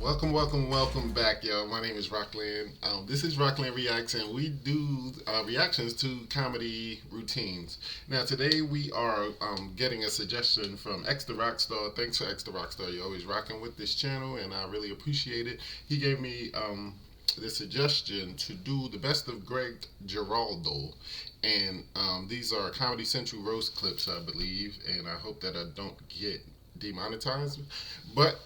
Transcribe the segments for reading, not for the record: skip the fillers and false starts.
Welcome back, y'all. My name is Roklan. This is Roklan Reacts, and we do reactions to comedy routines. Now, today we are getting a suggestion from X the Rockstar. Thanks for X the Rockstar. You're always rocking with this channel, and I really appreciate it. He gave me the suggestion to do the best of Greg Giraldo. And these are Comedy Central roast clips, I believe, and I hope that I don't get demonetized. But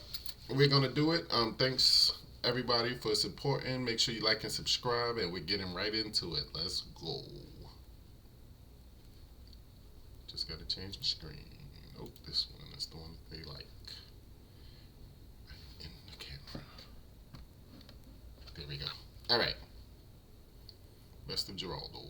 we're gonna do it. Thanks everybody for supporting. Make sure you like and subscribe, and we're getting right into it. Let's go. Just gotta change the screen. Oh, this one is the one that they like. In the camera. There we go. All right. Best of Giraldo.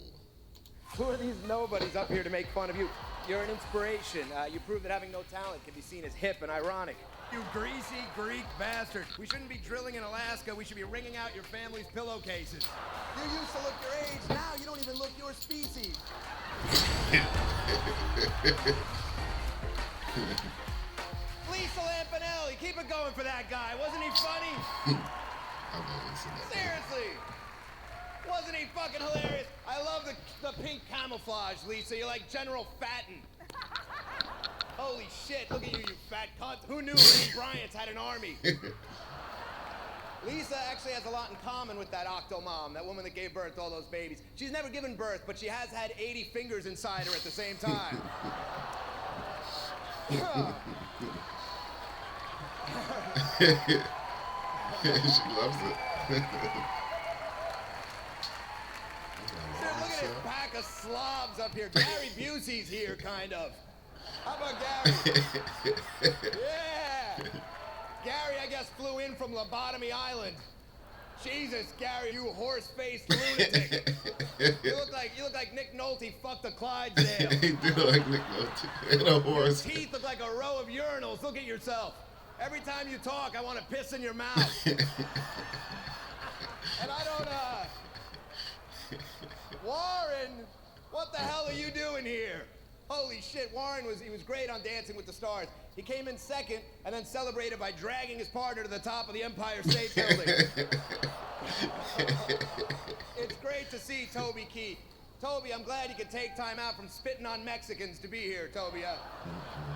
Who are these nobodies up here to make fun of you? You're an inspiration. You prove that having no talent can be seen as hip and ironic. You greasy Greek bastard. We shouldn't be drilling in Alaska. We should be wringing out your family's pillowcases. You used to look your age. Now you don't even look your species. Lisa Lampanelli, keep it going for that guy. Wasn't he funny? I've always seen that. Seriously. Wasn't he fucking hilarious? I love the pink camouflage, Lisa. You're like General Fatten. Holy shit, look at you, you fat cunt. Who knew Lee Bryant's had an army? Lisa actually has a lot in common with that Octomom, that woman that gave birth to all those babies. She's never given birth, but she has had 80 fingers inside her at the same time. She loves it. Dude, look at this pack of slobs up here. Gary Busey's here, kind of. How about Gary? Yeah! Gary, I guess, flew in from Lobotomy Island. Jesus, Gary, you horse-faced lunatic. You look like Nick Nolte fucked a Clydesdale. He do look like Nick Nolte. And a horse. Your teeth look like a row of urinals. Look at yourself. Every time you talk, I want to piss in your mouth. And I don't, Warren, what the hell are you doing here? Holy shit, Warren was great on Dancing with the Stars. He came in second and then celebrated by dragging his partner to the top of the Empire State Building. It's great to see Toby Keith. Toby, I'm glad you could take time out from spitting on Mexicans to be here, Toby.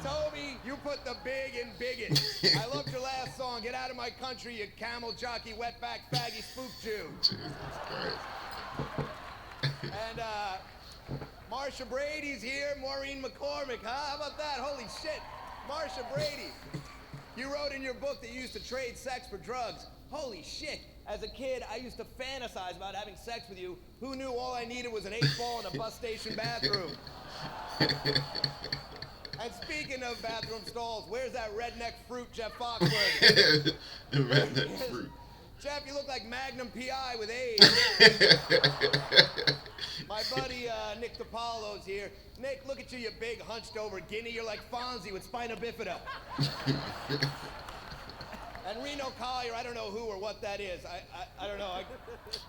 Toby, you put the big in bigot. I loved your last song, Get Out of My Country, you camel jockey, wetback, faggy, spook Jew. Jesus Christ. And, Marsha Brady's here, Maureen McCormick, huh? How about that? Holy shit. Marsha Brady. You wrote in your book that you used to trade sex for drugs. Holy shit. As a kid, I used to fantasize about having sex with you. Who knew all I needed was an 8-ball in a bus station bathroom? And speaking of bathroom stalls, where's that redneck fruit Jeff Foxworthy? Redneck fruit. Jeff, you look like Magnum P.I. with AIDS. My buddy Nick DiPaolo's here. Nick, look at you, you big hunched over guinea. You're like Fonzie with spina bifida. And Reno Collier, I don't know who or what that is. I don't know.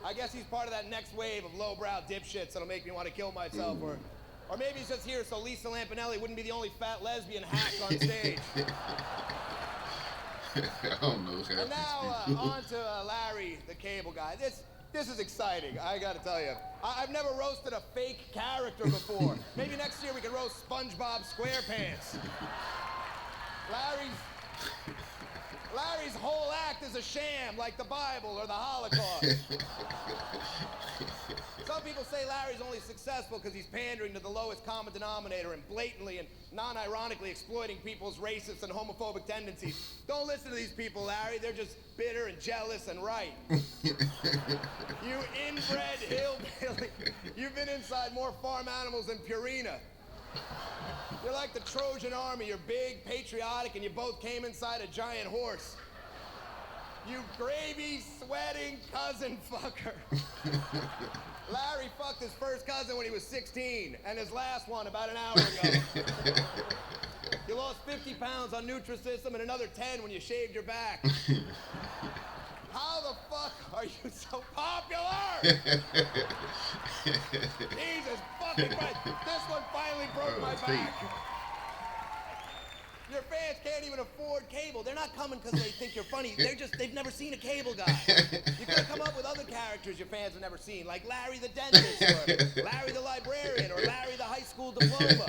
I guess he's part of that next wave of lowbrow dipshits that'll make me want to kill myself. Or maybe he's just here so Lisa Lampanelli wouldn't be the only fat lesbian hack on stage. I don't know. And now on to Larry, the cable guy. This is exciting, I gotta tell you. I've never roasted a fake character before. Maybe next year we can roast SpongeBob SquarePants. Larry's whole act is a sham, like the Bible or the Holocaust. Some people say Larry's only successful because he's pandering to the lowest common denominator and blatantly and non-ironically exploiting people's racist and homophobic tendencies. Don't listen to these people, Larry. They're just bitter and jealous and right. You inbred hillbilly. You've been inside more farm animals than Purina. You're like the Trojan army. You're big, patriotic, and you both came inside a giant horse. You gravy-sweating cousin fucker. Larry fucked his first cousin when he was 16, and his last one about an hour ago. You lost 50 pounds on Nutrisystem and another 10 when you shaved your back. How the fuck are you so popular? Jesus fucking Christ. This one finally broke my back. Your fans can't even afford cable. They're not coming because they think you're funny. They've never seen a cable guy. You could have come up with other characters your fans have never seen, like Larry the dentist, or Larry the librarian, or Larry the high school diploma.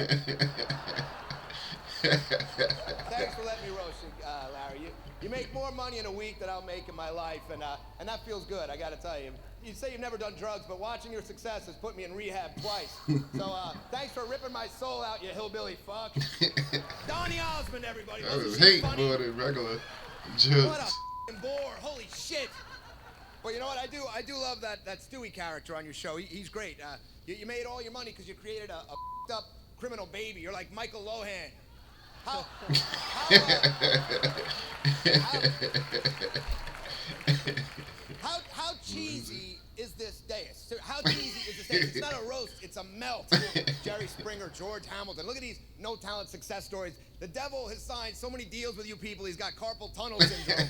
Thanks for letting me roast you, Larry. You make more money in a week than I'll make in my life, and that feels good, I gotta tell you. You say you've never done drugs, but watching your success has put me in rehab twice. So, thanks for ripping my soul out, you hillbilly fuck. Donny Osmond, everybody. That was hate more than regular jokes. What a f***ing bore. Holy shit. Well, you know what? I do love that Stewie character on your show. He's great. You made all your money because you created a f***ed up criminal baby. You're like Michael Lohan. How cheesy is this dais? How cheesy is this dais? It's not a roast, it's a melt. Jerry Springer, George Hamilton. Look at these no-talent success stories. The devil has signed so many deals with you people, he's got carpal tunnel syndrome.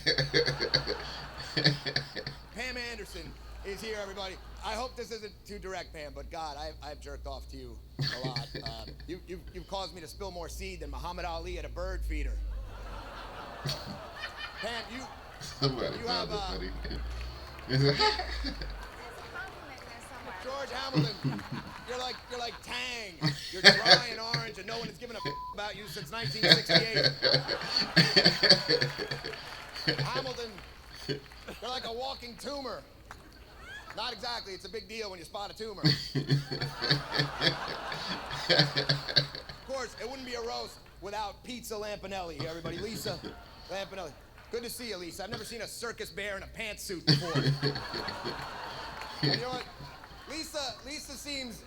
Pam Anderson is here, everybody. I hope this isn't too direct, Pam, but God, I've jerked off to you a lot. You've caused me to spill more seed than Muhammad Ali at a bird feeder. Pam, you have George Hamilton, you're like Tang. You're dry and orange, and no one has given a about you since 1968. Hamilton, you're like a walking tumor. Not exactly. It's a big deal when you spot a tumor. Of course, it wouldn't be a roast without Pizza Lampanelli here, everybody. Lisa Lampanelli. Good to see you, Lisa. I've never seen a circus bear in a pantsuit before. And you know what? Lisa seems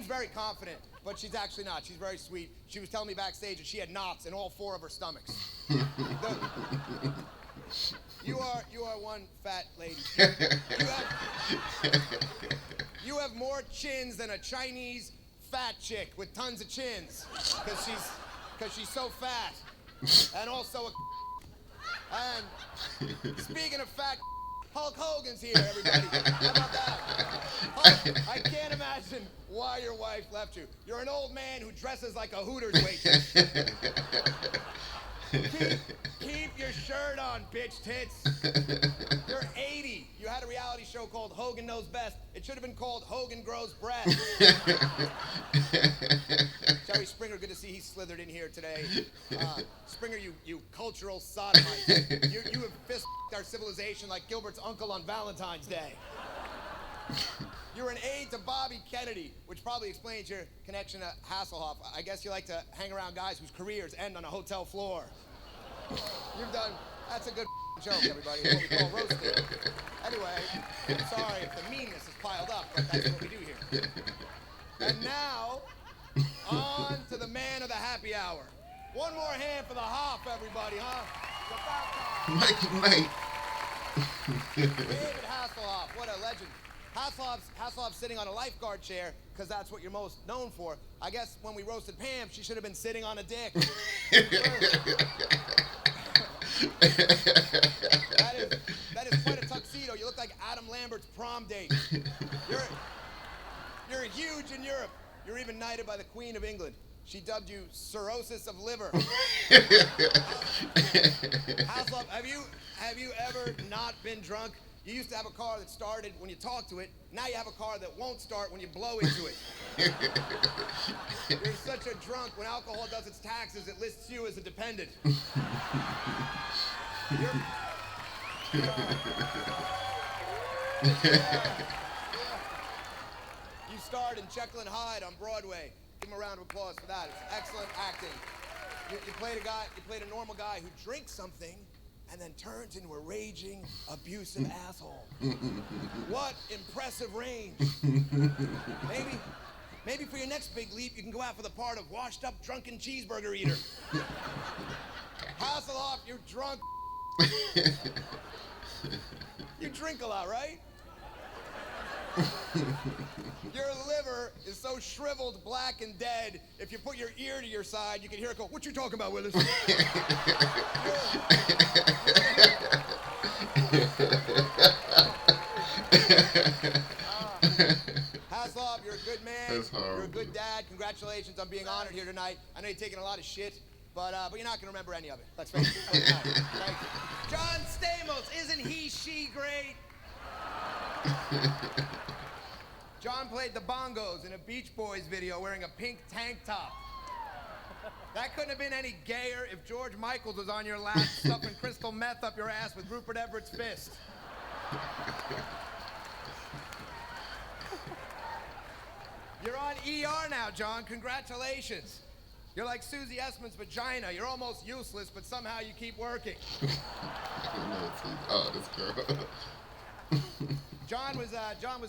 very confident, but she's actually not. She's very sweet. She was telling me backstage that she had knots in all 4 of her stomachs. You are one fat lady. You have more chins than a Chinese fat chick with tons of chins, because she's so fat, and also a. And speaking of fat, Hulk Hogan's here, everybody. How about that? Hulk, I can't imagine why your wife left you. You're an old man who dresses like a Hooters waitress. Keep your shirt on, bitch tits. You're 80. You had a reality show called Hogan Knows Best. It should have been called Hogan Grows Breath. Jerry Springer, good to see he slithered in here today. Springer, you cultural sodomite. You have fist-fucked our civilization like Gilbert's uncle on Valentine's Day. You're an aide to Bobby Kennedy, which probably explains your connection to Hasselhoff. I guess you like to hang around guys whose careers end on a hotel floor. That's a good joke, everybody. It's what we call roasting. Anyway, I'm sorry if the meanness is piled up, but that's what we do here. And now, on to the man of the happy hour. One more hand for the Hoff, everybody, huh? Mike. David Hasselhoff, what a legend. Hasselhoff's sitting on a lifeguard chair because that's what you're most known for. I guess when we roasted Pam, she should have been sitting on a dick. That is quite a tuxedo. You look like Adam Lambert's prom date. You're huge in Europe. You're even knighted by the Queen of England. She dubbed you cirrhosis of liver. Hasselhoff, have you ever not been drunk? You used to have a car that started when you talk to it. Now you have a car that won't start when you blow into it. You're such a drunk. When alcohol does its taxes, it lists you as a dependent. You starred in Jekyll and Hyde on Broadway. Give him a round of applause for that. It's excellent acting. You played a normal guy who drinks something and then turns into a raging, abusive asshole. What impressive range. Maybe for your next big leap, you can go out for the part of washed-up, drunken cheeseburger eater. Hasselhoff, you're drunk. You drink a lot, right? Your liver is so shriveled, black, and dead, if you put your ear to your side, you can hear it go, "What you talking about, Willis?" Hasselhoff, you're a good man. You're a good dad. Congratulations on being honored here tonight. I know you're taking a lot of shit. But you're not gonna remember any of it. Let's face it. Thank you. John Stamos, isn't he, she great? John played the bongos in a Beach Boys video wearing a pink tank top. That couldn't have been any gayer if George Michaels was on your lap stuffing crystal meth up your ass with Rupert Everett's fist. You're on ER now, John. Congratulations. You're like Susie Essman's vagina. You're almost useless, but somehow you keep working. Oh, this girl. John was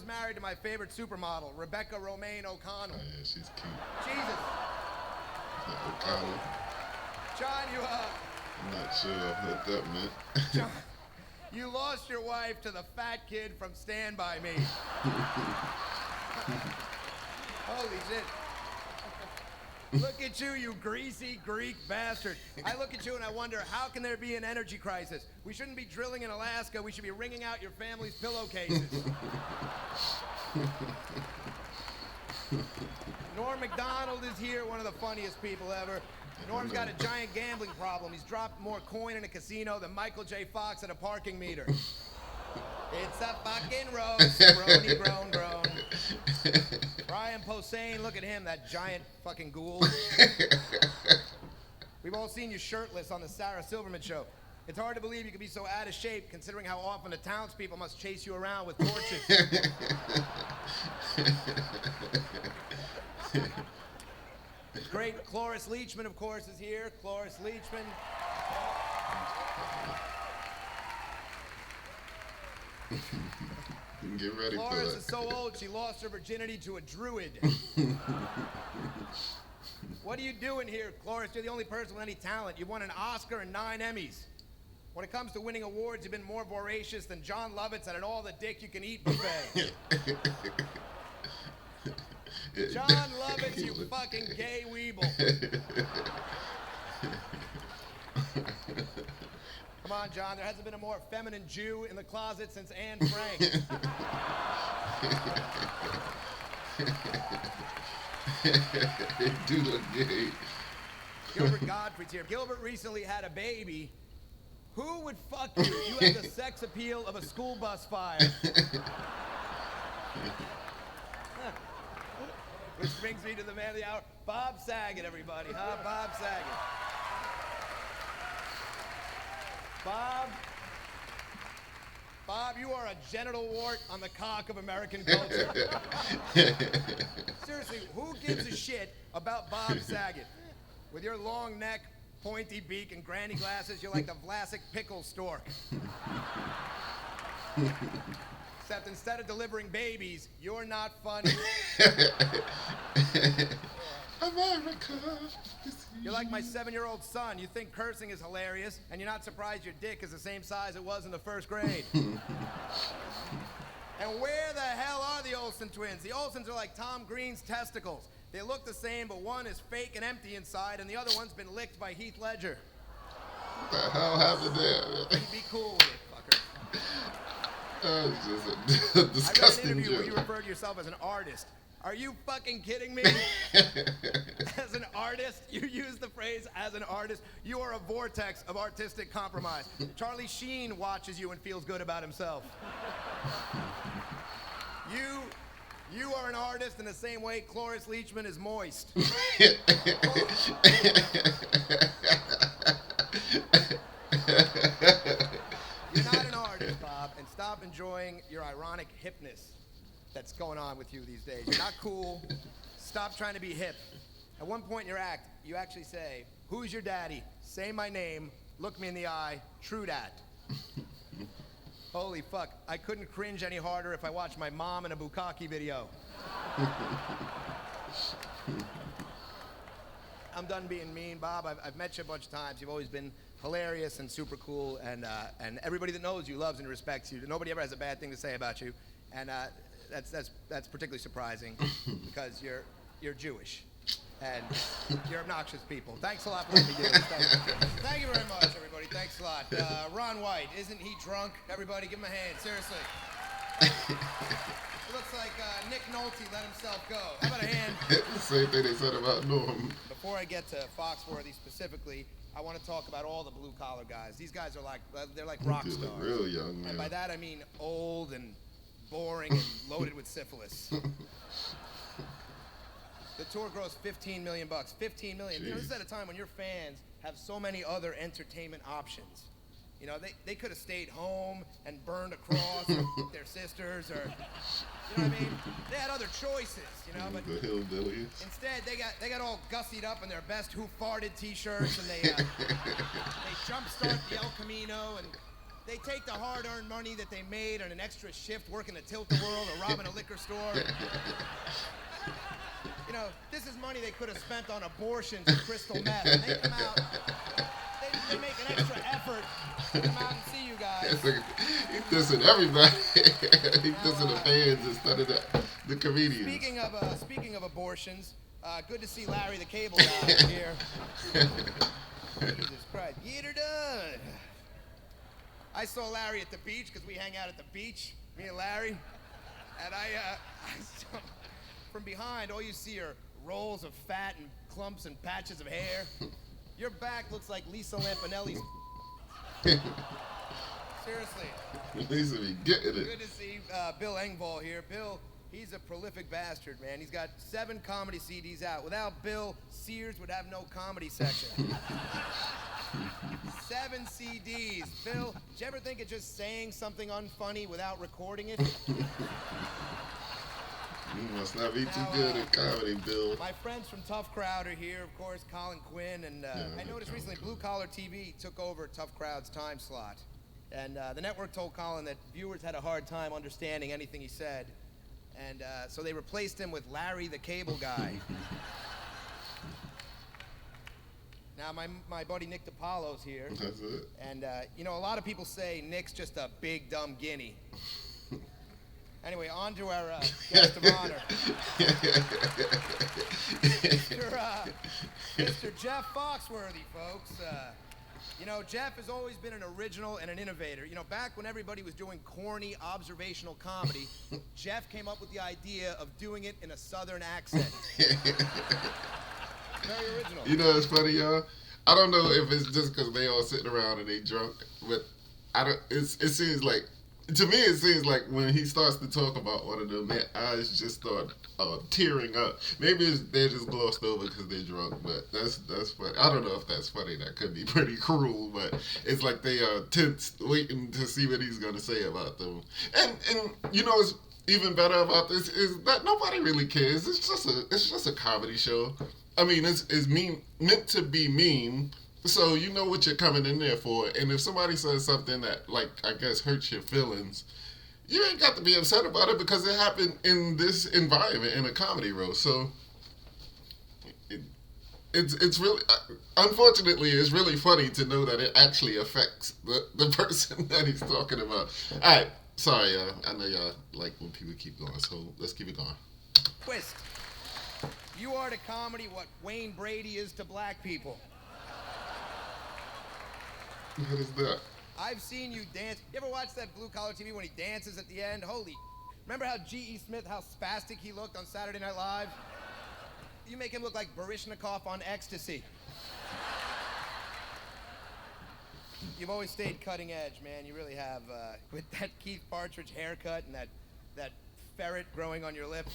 married to my favorite supermodel, Rebecca Romaine O'Connell. Oh, yeah, she's cute. Jesus. O'Connell. John, I'm not sure what that meant. John, you lost your wife to the fat kid from Stand By Me. Holy shit. Look at you, you greasy Greek bastard. I look at you and I wonder, how can there be an energy crisis? We shouldn't be drilling in Alaska. We should be wringing out your family's pillowcases. Norm Macdonald is here, one of the funniest people ever. Norm's got a giant gambling problem. He's dropped more coin in a casino than Michael J. Fox at a parking meter. It's a fucking roast, brony, groan, groan. Brian Posehn, look at him, that giant fucking ghoul. We've all seen you shirtless on the Sarah Silverman show. It's hard to believe you could be so out of shape considering how often the townspeople must chase you around with torches. Great Cloris Leachman, of course, is here. Cloris Leachman. Get ready for Cloris it. is so old she lost her virginity to a druid. What are you doing here, Cloris? You're the only person with any talent. You've won an Oscar and 9 Emmys. When it comes to winning awards, you've been more voracious than John Lovitz at an all-the-dick-you-can-eat buffet. John Lovitz, you fucking gay weeble. Come on, John, there hasn't been a more feminine Jew in the closet since Anne Frank. They do look gay. Gilbert Gottfried's here. Gilbert recently had a baby. Who would fuck you? You have the sex appeal of a school bus fire. Which brings me to the man of the hour, Bob Saget, everybody, huh? Bob Saget. Bob, you are a genital wart on the cock of American culture. Seriously, who gives a shit about Bob Saget? With your long neck, pointy beak, and granny glasses, you're like the Vlasic pickle stork. Except instead of delivering babies, you're not funny. America. You're like my 7-year-old son. You think cursing is hilarious, and you're not surprised your dick is the same size it was in the 1st grade. And where the hell are the Olsen twins? The Olsens are like Tom Green's testicles. They look the same, but one is fake and empty inside, and the other one's been licked by Heath Ledger. What the hell happened there? Be cool with it, fucker. It's just a disgusting I read an interview where you joke. referred to yourself as an artist. Are you fucking kidding me? As an artist, you use the phrase as an artist. You are a vortex of artistic compromise. Charlie Sheen watches you and feels good about himself. You are an artist in the same way Cloris Leachman is moist. You're not an artist, Bob, and stop enjoying your ironic hipness that's going on with you these days. You're not cool. Stop trying to be hip. At one point in your act, you actually say, "Who's your daddy? Say my name, look me in the eye, true dat." Holy fuck, I couldn't cringe any harder if I watched my mom in a Bukkake video. I'm done being mean, Bob. I've met you a bunch of times. You've always been hilarious and super cool, and everybody that knows you loves and respects you. Nobody ever has a bad thing to say about you, and that's particularly surprising because you're Jewish and you're obnoxious people. Thanks a lot for letting me do this. Thank you very much, everybody. Thanks a lot. Ron White, isn't he drunk? Everybody, give him a hand. Seriously. It looks like Nick Nolte let himself go. How about a hand? The same thing they said about Norm. Before I get to Foxworthy specifically, I want to talk about all the blue-collar guys. These guys are like, they're like rock They stars. look real young, man. And by that I mean old and boring and loaded with syphilis. The tour grossed $15 million. $15 million. You know, this is at a time when your fans have so many other entertainment options. You know, they could have stayed home and burned a cross with their sisters, or, you know what I mean? They had other choices, you know, but the hillbillies. instead they got all gussied up in their best Who Farted t-shirts, and they jumpstart the El Camino, and they take the hard-earned money that they made on an extra shift working the Tilt-A-Whirl or robbing a liquor store. You know, this is money they could have spent on abortions and crystal meth. And they come out, they make an extra effort to come out and see you guys. He's dissing everybody. He's dissing the fans instead of the comedians. Speaking of abortions, good to see Larry the Cable Guy here. Jesus Christ, get her done. I saw Larry at the beach because we hang out at the beach, me and Larry, and I saw, from behind, all you see are rolls of fat and clumps and patches of hair. Your back looks like Lisa Lampanelli's. Seriously. Lisa be getting it. Good to see Bill Engvall here. Bill, he's a prolific bastard, man. He's got 7 comedy CDs out. Without Bill, Sears would have no comedy section. 7 CDs. Bill, did you ever think of just saying something unfunny without recording it? You must not be too good at comedy, Bill. My friends from Tough Crowd are here, of course, Colin Quinn, and I noticed recently Blue Collar TV took over Tough Crowd's time slot. And the network told Colin that viewers had a hard time understanding anything he said. And so they replaced him with Larry the Cable Guy. Now, my buddy Nick DiPaolo's here. That's it. And, you know, a lot of people say Nick's just a big, dumb guinea. Anyway, on to our guest of honor. Mr. Jeff Foxworthy, folks. You know, Jeff has always been an original and an innovator. You know, back when everybody was doing corny observational comedy, Jeff came up with the idea of doing it in a southern accent. Very original. You know, it's funny, y'all. I don't know if it's just because they all sitting around and they drunk, but it seems like, to me, it seems like when he starts to talk about one of them, their eyes just start tearing up. Maybe they're just glossed over because they're drunk, but that's funny. I don't know if that's funny. That could be pretty cruel, but it's like they are tense, waiting to see what he's going to say about them. And you know, what's even better about this is that nobody really cares. It's just a comedy show. I mean, it's meant to be mean. So you know what you're coming in there for, and if somebody says something that, like, I guess hurts your feelings, you ain't got to be upset about it because it happened in this environment in a comedy roast. So it's really, unfortunately, it's really funny to know that it actually affects the person that he's talking about. All right, sorry, I know y'all like when people keep going, so let's keep it going. Twist. You are to comedy what Wayne Brady is to black people. What is that? I've seen you dance. You ever watch that Blue Collar TV when he dances at the end? Holy. Remember how G.E. Smith, how spastic he looked on Saturday Night Live? You make him look like Baryshnikov on ecstasy. You've always stayed cutting edge, man. You really have. With that Keith Partridge haircut and that ferret growing on your lip.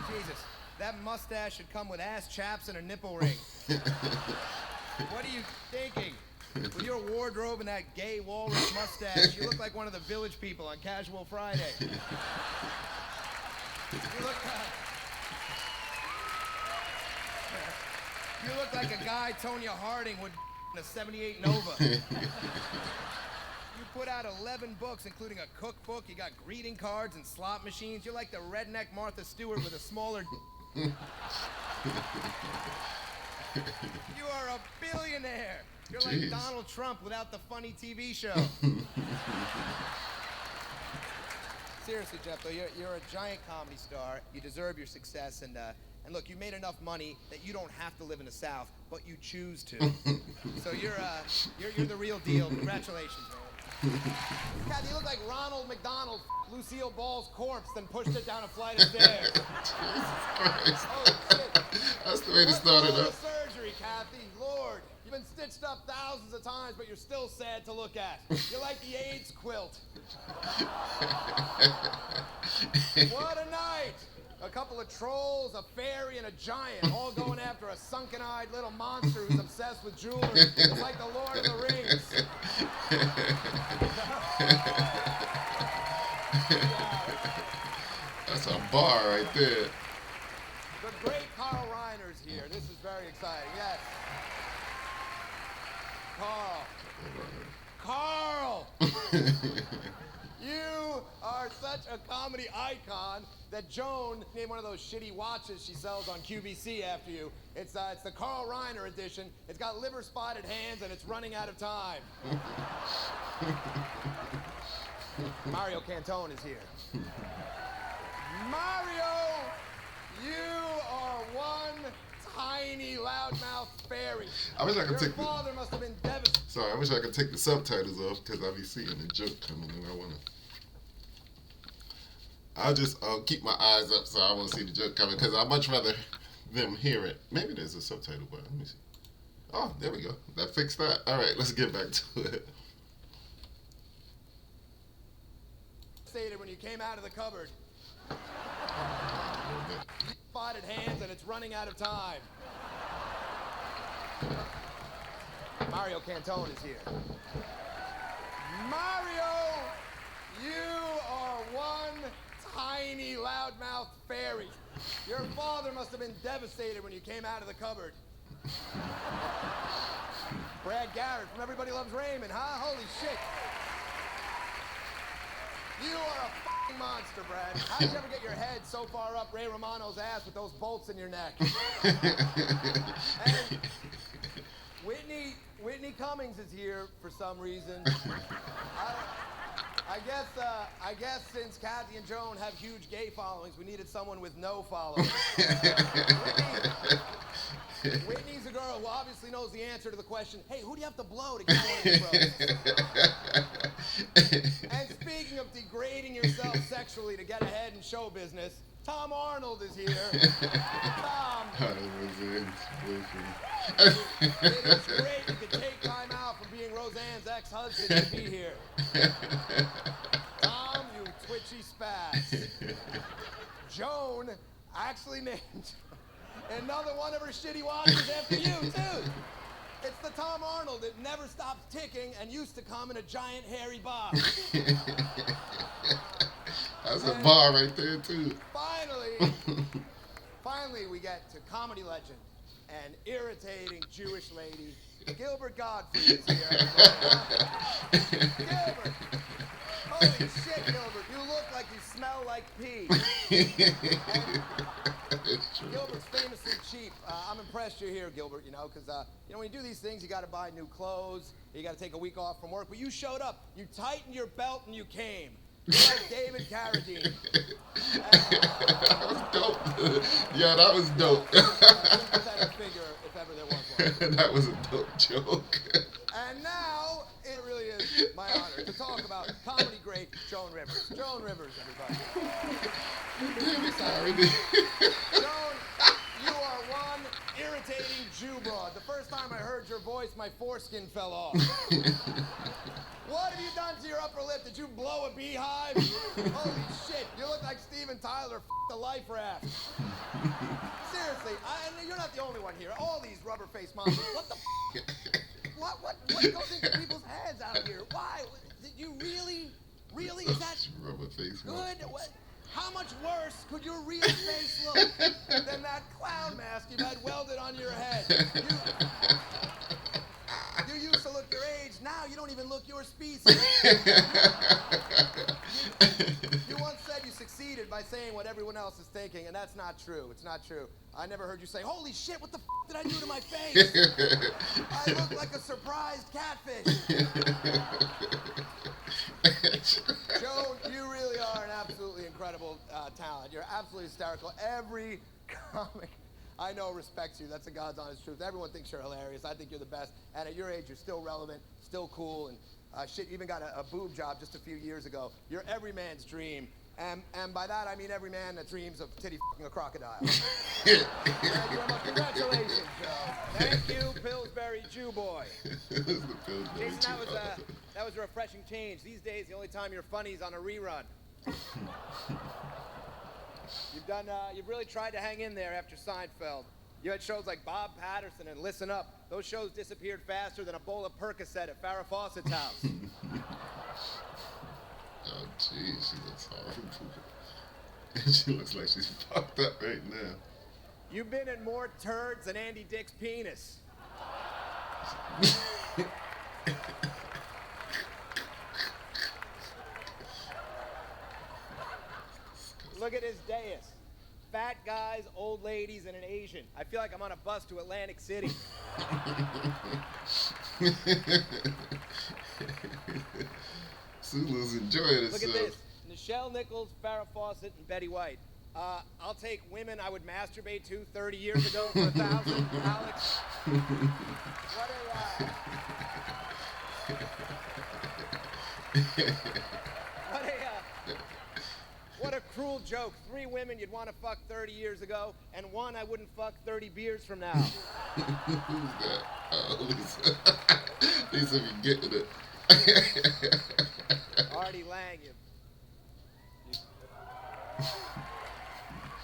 Jesus, that mustache should come with ass chaps and a nipple ring. What are you thinking? With your wardrobe and that gay walrus mustache, you look like one of the village people on Casual Friday. You look like a guy Tonya Harding would in a 78 Nova. You put out 11 books, including a cookbook. You got greeting cards and slot machines. You're like the redneck Martha Stewart with a smaller... You are a billionaire. You're Jeez. like Donald Trump without the funny TV show. Seriously, Jeff, though, you're a giant comedy star. You deserve your success, and look, you made enough money that you don't have to live in the South, but you choose to. So you're the real deal. Congratulations, man. Kathy, you look like Ronald McDonald Lucille Ball's corpse, then pushed it down a flight of stairs. Jesus Christ. Oh, shit. That's the way to start it up. Surgery, Kathy. Lord, you've been stitched up thousands of times, but you're still sad to look at. You're like the AIDS quilt. What a night. A couple of trolls, a fairy, and a giant all going after a sunken-eyed little monster who's obsessed with jewelry. It's like the Lord of the Rings. That's a bar right there. The great Carl Reiner's here. This is very exciting. Yes. Carl! You are such a comedy icon that Joan named one of those shitty watches she sells on QVC after you. It's the Carl Reiner edition. It's got liver-spotted hands, and it's running out of time. Mario Cantone is here. Mario, you are one tiny loudmouth fairy. I wish I could Your take father must have been devastated. Sorry, I wish I could take the subtitles off because I'll be seeing the joke coming and I want to. I'll just keep my eyes up so I won't see the joke coming because I'd much rather them hear it. Maybe there's a subtitle button. Let me see. Oh, there we go. That fixed that. All right, let's get back to it. Stated when you came out of the cupboard. Spotted hands and it's running out of time. Mario Cantone is here. Mario, you are one tiny loudmouth fairy. Your father must have been devastated when you came out of the cupboard. Brad Garrett from Everybody Loves Raymond, huh? Holy shit. You are a f***ing monster, Brad. How did you ever get your head so far up Ray Romano's ass with those bolts in your neck? And Whitney Cummings is here for some reason. I guess since Kathy and Joan have huge gay followings, we needed someone with no followers. Whitney's a girl who obviously knows the answer to the question, hey, who do you have to blow to get one of these roses? And speaking of degrading yourself sexually to get ahead in show business, Tom Arnold is here. Tom. It is great you could take time out from being Roseanne's ex-husband to be here. Tom, you twitchy spaz. Joan actually named another one of her shitty watches after you, too. It's the Tom Arnold that never stops ticking and used to come in a giant hairy box. That's a bar right there, too. Finally, we get to comedy legend and irritating Jewish lady, Gilbert Gottfried is here. Gilbert! Holy shit, Gilbert, you look like you smell like pee. Gilbert's famously cheap. I'm impressed you're here, Gilbert, because, when you do these things, you got to buy new clothes, you got to take a week off from work, but you showed up, you tightened your belt, and you came. You're like David Carradine. That was dope. Yeah, that was dope. Figure if ever there was one. That was a dope joke. And now, it really is my honor to talk about comedy great Joan Rivers. Joan Rivers, everybody. David Carradine. Joan, you are one irritating Jew broad. The first time I heard your voice, my foreskin fell off. What have you done to your upper lip? Did you blow a beehive? Holy shit, you look like Steven Tyler f***ed a life raft. Seriously, you're not the only one here. All these rubber-faced monsters. What the What goes into people's heads out here? Why? Did you really, is that Rubber-faced good? How much worse could your real face look than that clown mask you've had welded on your head? You used to look your age, now you don't even look your species. You once said you succeeded by saying what everyone else is thinking, and that's not true. It's not true. I never heard you say, holy shit, what the f*** did I do to my face? I look like a surprised catfish. Joan, you really are an absolutely incredible talent. You're absolutely hysterical. Every comic I know respects you. That's the God's honest truth. Everyone thinks you're hilarious. I think you're the best. And at your age, you're still relevant, still cool, and Shit, you even got a boob job just a few years ago. You're every man's dream. And by that, I mean every man that dreams of titty f***ing a crocodile. Thank you very much. Congratulations, Joe. Thank you, Pillsbury Jew boy. Jason, that was a refreshing change. These days, the only time you're funny is on a rerun. You've really tried to hang in there after Seinfeld. You had shows like Bob Patterson and Listen Up. Those shows disappeared faster than a bowl of Percocet at Farrah Fawcett's house. Oh, jeez, she looks horrible. She looks like she's fucked up right now. You've been in more turds than Andy Dick's penis. Look at his dais. Fat guys, old ladies, and an Asian. I feel like I'm on a bus to Atlantic City. Sulu's enjoying herself. Look at this. Nichelle Nichols, Farrah Fawcett, and Betty White. I'll take women I would masturbate to 30 years ago for 1,000. Alex. What a cruel joke. 3 women you'd want to fuck 30 years ago, and 1 I wouldn't fuck 30 beers from now. Who's that? Oh, Lisa be getting it. Artie Lang,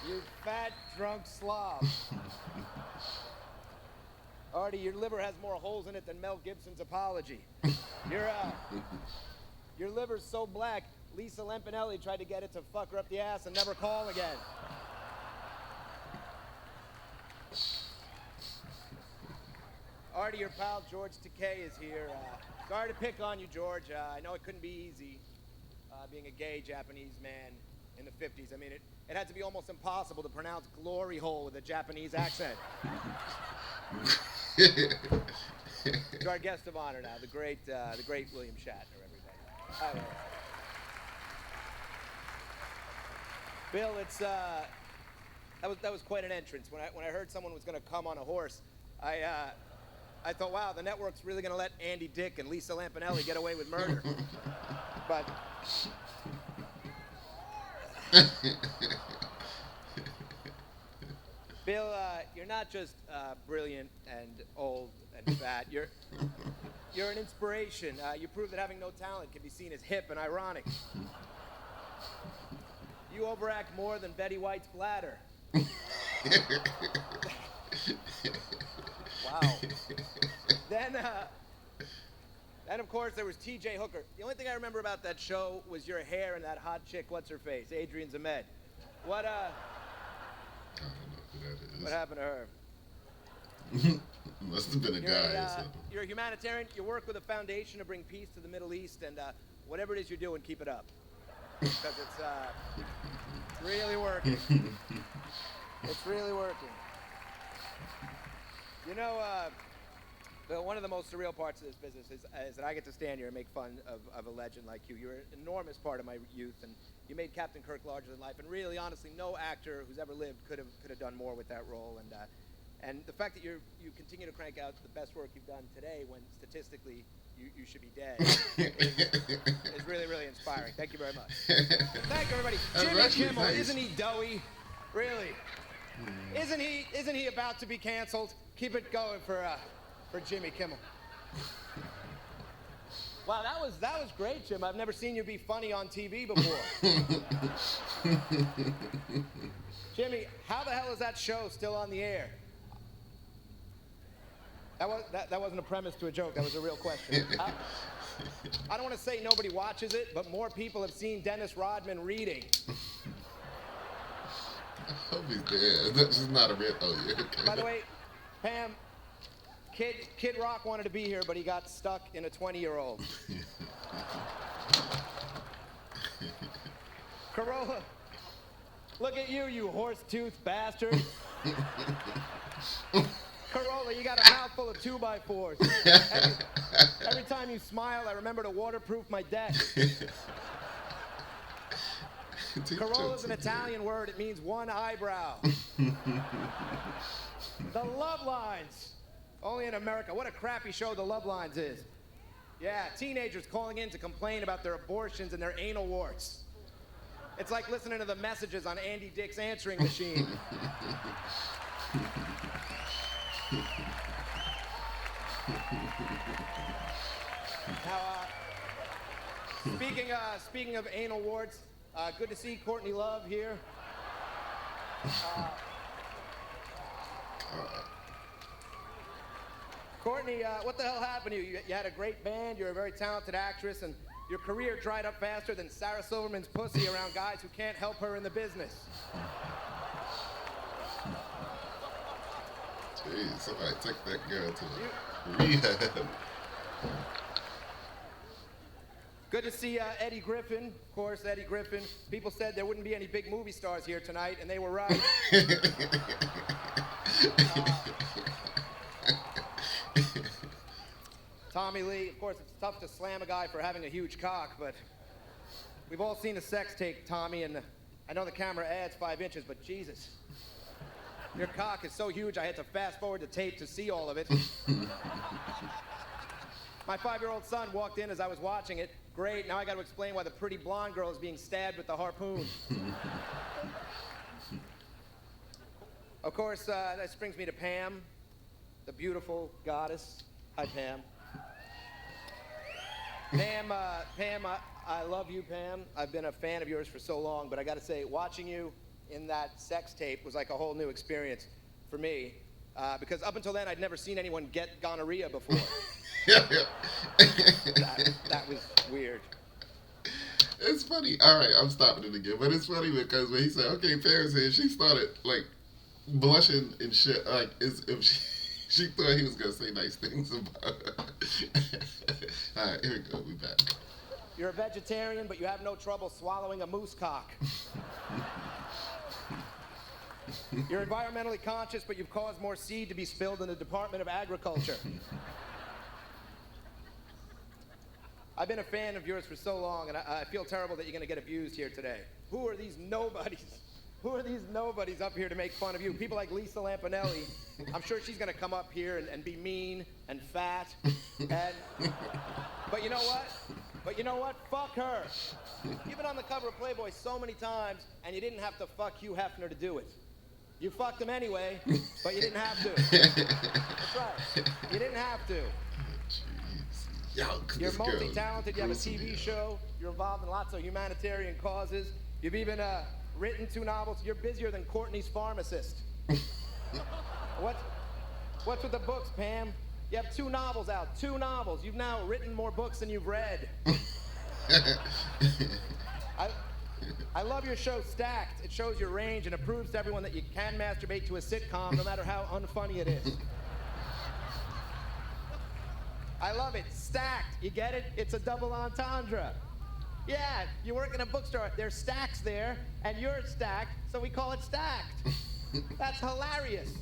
you fat, drunk slob. Artie, your liver has more holes in it than Mel Gibson's apology. Your liver's so black, Lisa Lampanelli tried to get it to fuck her up the ass and never call again. Artie, your pal George Takei is here. Sorry to pick on you, George. I know it couldn't be easy being a gay Japanese man in the 50s. I mean, it had to be almost impossible to pronounce glory hole with a Japanese accent. To our guest of honor now, the great William Shatner, everybody. Bill, that was quite an entrance. When I heard someone was going to come on a horse, I thought, wow, the network's really going to let Andy Dick and Lisa Lampanelli get away with murder. But Bill, you're not just brilliant and old and fat. You're an inspiration. You prove that having no talent can be seen as hip and ironic. You overact more than Betty White's bladder. Wow. Then, of course, there was T.J. Hooker. The only thing I remember about that show was your hair and that hot chick, what's her face, Adrienne Zemed. I don't know who that is. What happened to her? Must have been a guy or something. You're a humanitarian. You work with a foundation to bring peace to the Middle East, and whatever it is you're doing, keep it up. Because it's really working. It's really working. You know, Bill, one of the most surreal parts of this business is that I get to stand here and make fun of a legend like you. You're an enormous part of my youth, and you made Captain Kirk larger than life. And really, honestly, no actor who's ever lived could have done more with that role. And the fact that you continue to crank out the best work you've done today, when statistically you should be dead, is really, really inspiring. Thank you very much. Thank you, everybody. Jimmy Kimmel, nice. Isn't he doughy? Really? Isn't he about to be canceled? Keep it going for Jimmy Kimmel. Wow, that was great, Jim. I've never seen you be funny on TV before. Jimmy, how the hell is that show still on the air? That wasn't a premise to a joke. That was a real question. I don't want to say nobody watches it, but more people have seen Dennis Rodman reading. I hope he's dead. That's just not a real. Oh yeah. Okay. By the way, Pam, Kid Rock wanted to be here, but he got stuck in a 20-year-old. Corolla, look at you, you horse-toothed bastard. Corolla, you got a mouthful of 2x4s. Every time you smile, I remember to waterproof my deck. Corolla's an Italian word. It means one eyebrow. The Love Lines. Only in America. What a crappy show The Love Lines is. Yeah, teenagers calling in to complain about their abortions and their anal warts. It's like listening to the messages on Andy Dick's answering machine. Now, speaking of anal warts, good to see Courtney Love here. Courtney, what the hell happened to you? You had a great band, you're a very talented actress, and your career dried up faster than Sarah Silverman's pussy around guys who can't help her in the business. Jeez, somebody take that girl to rehab. Good to see Eddie Griffin. Of course, Eddie Griffin. People said there wouldn't be any big movie stars here tonight, and they were right. Tommy Lee, of course, it's tough to slam a guy for having a huge cock, but we've all seen a sex tape, Tommy, and I know the camera adds 5 inches, but Jesus. Your cock is so huge, I had to fast forward the tape to see all of it. My 5-year-old son walked in as I was watching it. Great, now I got to explain why the pretty blonde girl is being stabbed with the harpoon. Of course, that brings me to Pam, the beautiful goddess. Hi, Pam. Pam, I love you, Pam. I've been a fan of yours for so long, but I got to say, watching you in that sex tape was like a whole new experience for me, because up until then, I'd never seen anyone get gonorrhea before. That was weird. It's funny. All right, I'm stopping it again, but it's funny because when he said, "Okay, Paris," here, she started like blushing and shit, like as if she thought he was gonna say nice things about her. All right, here we go. We back. You're a vegetarian, but you have no trouble swallowing a moose cock. You're environmentally conscious, but you've caused more seed to be spilled in the Department of Agriculture. I've been a fan of yours for so long, and I feel terrible that you're going to get abused here today. Who are these nobodies? Who are these nobodies up here to make fun of you? People like Lisa Lampanelli. I'm sure she's going to come up here and be mean and fat. But you know what? Fuck her. You've been on the cover of Playboy so many times, and you didn't have to fuck Hugh Hefner to do it. You fucked him anyway, but you didn't have to. That's right. You didn't have to. You're multi-talented, you have a TV show, you're involved in lots of humanitarian causes, you've even written 2 novels. You're busier than Courtney's pharmacist. What's with the books, Pam? You have 2 novels out, 2 novels. You've now written more books than you've read. I love your show, Stacked. It shows your range and it proves to everyone that you can masturbate to a sitcom no matter how unfunny it is. I love it. Stacked. You get it? It's a double entendre. Yeah, you work in a bookstore. There's stacks there, and you're stacked, so we call it Stacked. That's hilarious.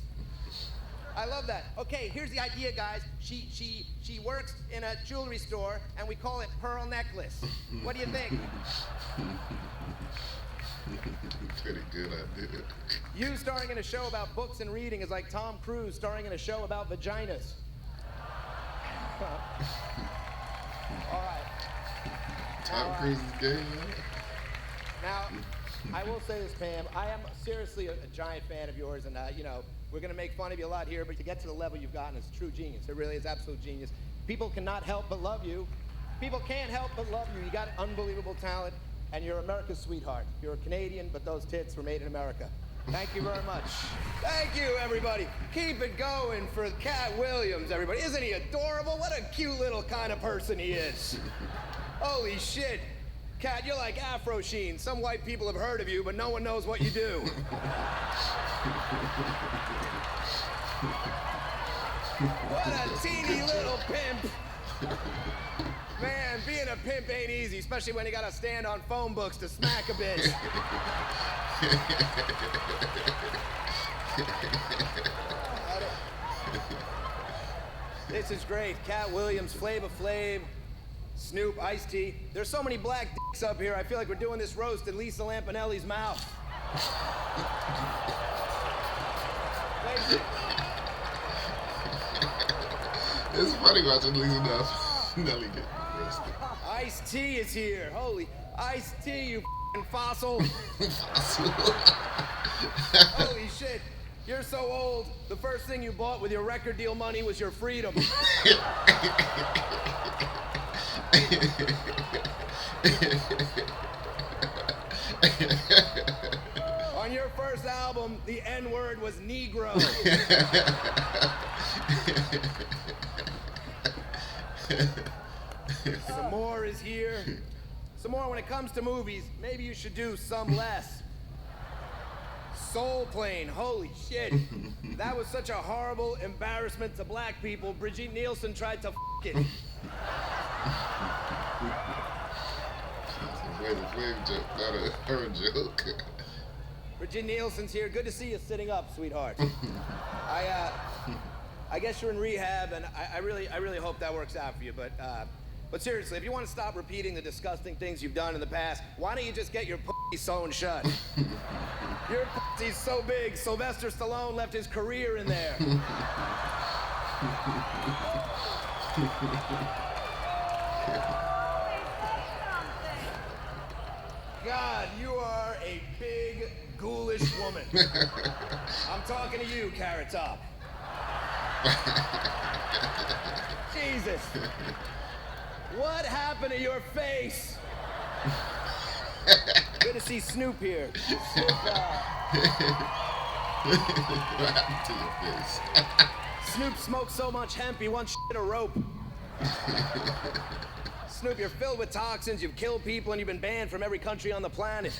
I love that. Okay, here's the idea, guys. She works in a jewelry store, and we call it Pearl Necklace. What do you think? Pretty good idea. You starring in a show about books and reading is like Tom Cruise starring in a show about vaginas. All right. Tom Cruise is gay. Now, I will say this, Pam. I am seriously a giant fan of yours, and we're gonna make fun of you a lot here, but to get to the level you've gotten is true genius. It really is absolute genius. People cannot help but love you. People can't help but love you. You got unbelievable talent, and you're America's sweetheart. You're a Canadian, but those tits were made in America. Thank you very much. Thank you, everybody. Keep it going for Cat Williams, everybody. Isn't he adorable? What a cute little kind of person he is. Holy shit. Cat, you're like Afro Sheen. Some white people have heard of you, but no one knows what you do. What a teeny little pimp. Man, being a pimp ain't easy, especially when you gotta stand on phone books to smack a bitch. This is great. Cat Williams, Flava Flav, Snoop, Ice-T. There's so many black dicks up here, I feel like we're doing this roast in Lisa Lampanelli's mouth. It's funny watching Lisa now. Nelly get roasted. Ice-T is here. Holy Ice-T, you f***ing fossil. Holy shit. You're so old. The first thing you bought with your record deal money was your freedom. On your first album, the N-word was Negro. Some more is here. Some more. When it comes to movies, maybe you should do some less. Soul Plane, holy shit. That was such a horrible embarrassment to black people. Brigitte Nielsen tried to f*** it. Wave joke, not a her joke. Brigitte Nielsen's here. Good to see you sitting up, sweetheart. I guess you're in rehab, and I really hope that works out for you. But seriously, if you want to stop repeating the disgusting things you've done in the past, why don't you just get your pussy sewn shut? Your pussy's so big, Sylvester Stallone left his career in there. God, you are a big, ghoulish woman. I'm talking to you, Carrot Top. Jesus. What happened to your face? Good to see Snoop here. Snoop, What happened to your face? Snoop smoked so much hemp he once shit a rope. Snoop, you're filled with toxins, you've killed people, and you've been banned from every country on the planet.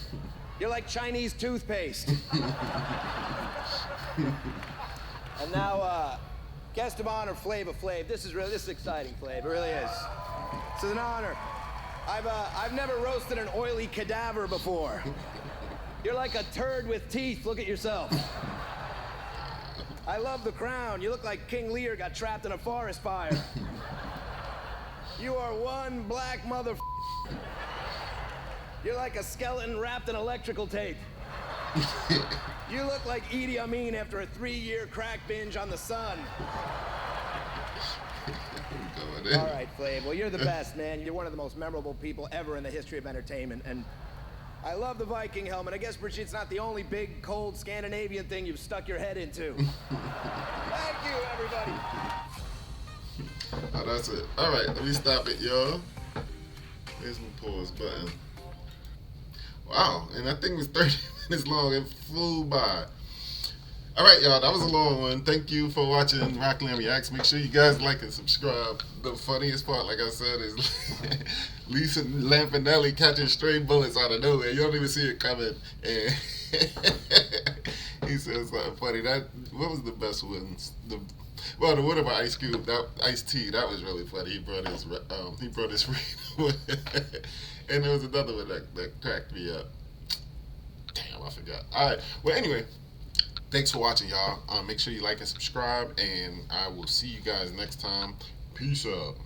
You're like Chinese toothpaste. And now, guest of honor, Flava Flav. This is exciting, Flav. It really is. This is an honor. I've never roasted an oily cadaver before. You're like a turd with teeth. Look at yourself. I love the crown. You look like King Lear got trapped in a forest fire. You are one black mother. You're like a skeleton wrapped in electrical tape. You look like Idi Amin after a 3-year crack binge on the sun. All right, Flav. Well, you're the best, man. You're one of the most memorable people ever in the history of entertainment. And I love the Viking helmet. I guess Brigitte's not the only big, cold Scandinavian thing you've stuck your head into. Thank you, everybody. Oh, that's it. All right, let me stop it, y'all. There's my pause button. Wow, and that thing was 30 minutes long. It flew by. All right, y'all, that was a long one. Thank you for watching Roklan Reacts. Make sure you guys like and subscribe. The funniest part, like I said, is Lisa Lampanelli catching stray bullets out of nowhere. You don't even see it coming. And he says something funny. What was the best ones? The one about Ice Cube, that Ice-T, that was really funny. He brought his freedom. And there was another one that cracked me up. Damn, I forgot. All right. Well, anyway, thanks for watching, y'all. Make sure you like and subscribe, and I will see you guys next time. Peace out.